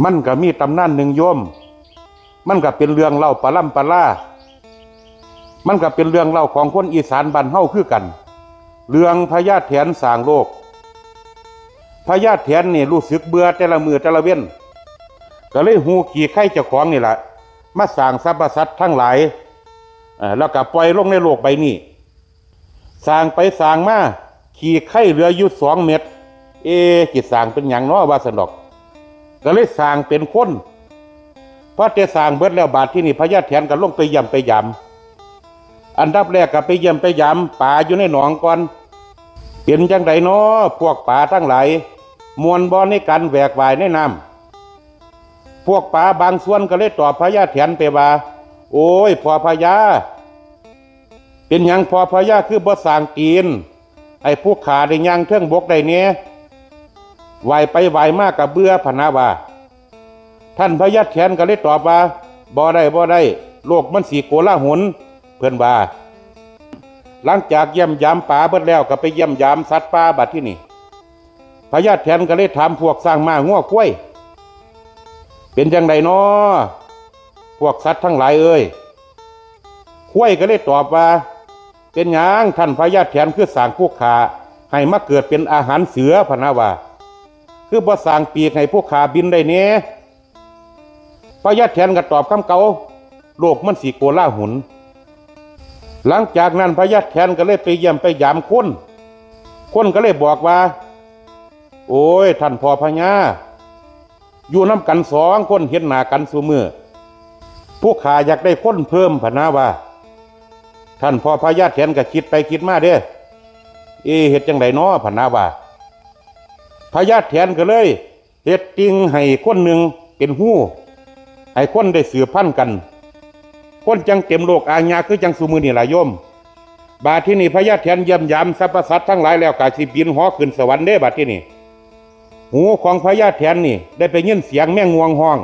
มันก็มีตำนานหนึ่งโยมมันก็เป็นเรื่องเล่าปะล่ำปะล่ามันก็เป็นเรื่องเล่าของคนอีสานบ้านเฮาคือกันเรื่องพญาแถนสร้างโลกพญาแถนนี่รู้สึกเบื่อแต่ละมือแต่ละเว้นก็เลยหูขี่ไข่เจ้าของนี่แหละมาสร้างสรรพสัตว์ทั้งหลายแล้วก็ปล่อยลงในโลกใบนี้สร้างไปสร้างมาขี่ไข่เหลืออยู่2 เม็ดจิตสร้างเป็นอย่างน้อว่าสนอกก็เลยสร้างเป็นคนพอจะสร้างเบิดแล้วบาดที่นี่พญาแถนก็ลงไปย่ำไปยำอันดับแรกก็ไปเยี่ยมไปยำป่าอยู่ในหนองก่อนเป็นจังไดน้อพวกป่าทั้งหลายมวนบ่ในการแหวกว่ายในน้ำพวกป่าบางส่วนก็เลยตอบพญาแถนไปว่าโอ้ยพ่อพญาเป็นหยังพ่อพญาคือบ่สร้างตีนไอ้ผู้ขาได้ย่างเทิงบกได้เนี่ยไหวไปไหวมากกับเบื่อพนาว่าท่านพญาแถนก็เลยตอบว่าบ่ได้โลกมันสีโกลาหลเพื่อนว่าหลังจากเยี่ยมยามป่าเบิดแล้วก็ไปเยี่ยมยามสัตว์ป่าบัดที่นี่พญาแถนก็เลยถามพวกสร้างม้างัวควายเป็นจังไดน้อพวกสัตว์ทั้งหลายเอ้ยควายก็เลยตอบว่าเป็นหยังท่านพญาแถนคือสร้างผู้ขาให้มาเกิดเป็นอาหารเสือพนาว่าคือบ่สร้างปีกให้ผู้ขาบินได้แน่พญาแถนก็ตอบคำเก่าโลกมันสีโกลาหลหลังจากนั้นพญาแถนก็เลยไปเยี่ยมไปยามคนก็เลยบอกว่าโอ้ยท่านพ่อพญาอยู่น้ำกัน2 คนเห็นหน้ากันซุมื้อผู้ขาอยากได้คนเพิ่มพะนะว่าท่านพ่อพญาแถนก็คิดไปคิดมาเด้เฮ็ดจังไดน้อพะนะว่าพญาแถนก็เลยเฮ็ดติ่งให้คนหนึ่งเป็นหู้ให้คนได้สืบพันธุ์กันคนจังเต็มโลกอาญาคือจังซุมื้อนี่ล่ะโยมบาดที่นี่พญาแถนเยี่ยมยามสรรพสัตว์ทั้งหลายแล้วก็สิบินหอขึ้นสวรรค์เด้บาดที่นี่หูของพญาแถนนี่ได้ไปยินเสียงแม่งวงห้อง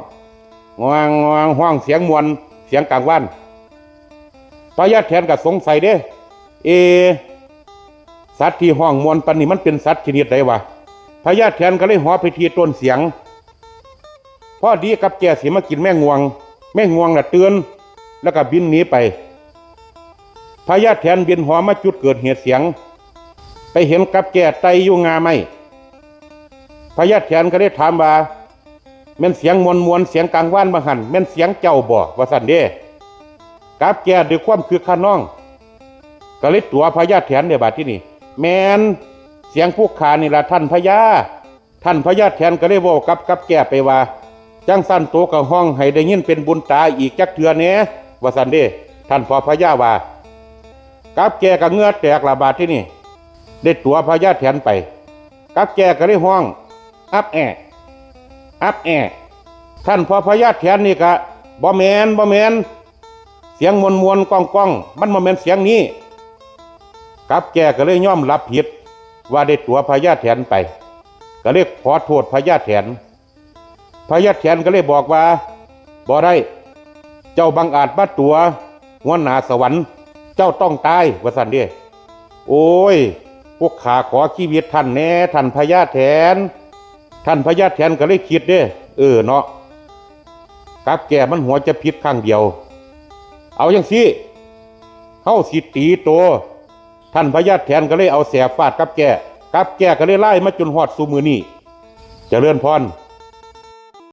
ห้องเสียงมวลเสียงกลางวันพญาแถนก็สงสัยเด้สัตว์ที่ห้องมวลปานนี้มันเป็นสัตว์ชนิดใดวะพญาแถนก็เลยหอไปที่ต้นเสียงพอดีกับแก่สิมากินแม่งวงน่ะเตือนแล้วก็บินหนีไปพญาแถนบินหอมาจุดเกิดเหตุเสียงไปเห็นกับแก่ไตอยู่งาไม้พญาแถนก็ได้ถามว่าแม่นเสียงมวลเสียงกลางว่านมาหันแม่นเสียงเจ้าบ่ว่าสั่นเด้กับแก่ด้วยความคือข้าน้องก็เลยตัวพญาแถนเนี่ยบาดที่นี่แม่นเสียงผู้ขานี่ล่ะท่านพญาแถนก็เลยบอกกับแก่ไปว่าจังสั้นโตกับห้องให้ได้ยินเป็นบุญตาอีกจักเทื่อแหน่ว่าสั่นเด้ท่านพ่อพญาว่ากับแก่ก็เหงื่อแตกละบาดที่นี่ได้ตัวพญาแถนไปกับแก่ก็เลยห้องอับแอะท่านพ่อพญาแถนนี่ก็บ่แม่นเสียงมวลก้องมันบ่แม่นเสียงนี้กับแก่ก็เลยยอมรับผิดว่าได้ตัวพญาแถนไปก็เลยขอโทษพญาแถนก็เลยบอกว่าบ่ได้เจ้าบังอาจมาตัวหัวหน้าสวรรค์เจ้าต้องตายว่าซั่นเด้โอ้ยพวกข้าขอชีวิตท่านแน่ท่านพญาแถนก็เลยคิดเด้เนาะกับแก่มันหัวจะผิดข้างเดียวเอาจังซี่เฮาสิตีโตท่านพญาแถนก็เลยเอาแสบฟาดกับแก่ก็เลยไล่มาจนฮอดซุมื้อนี้เจริญพร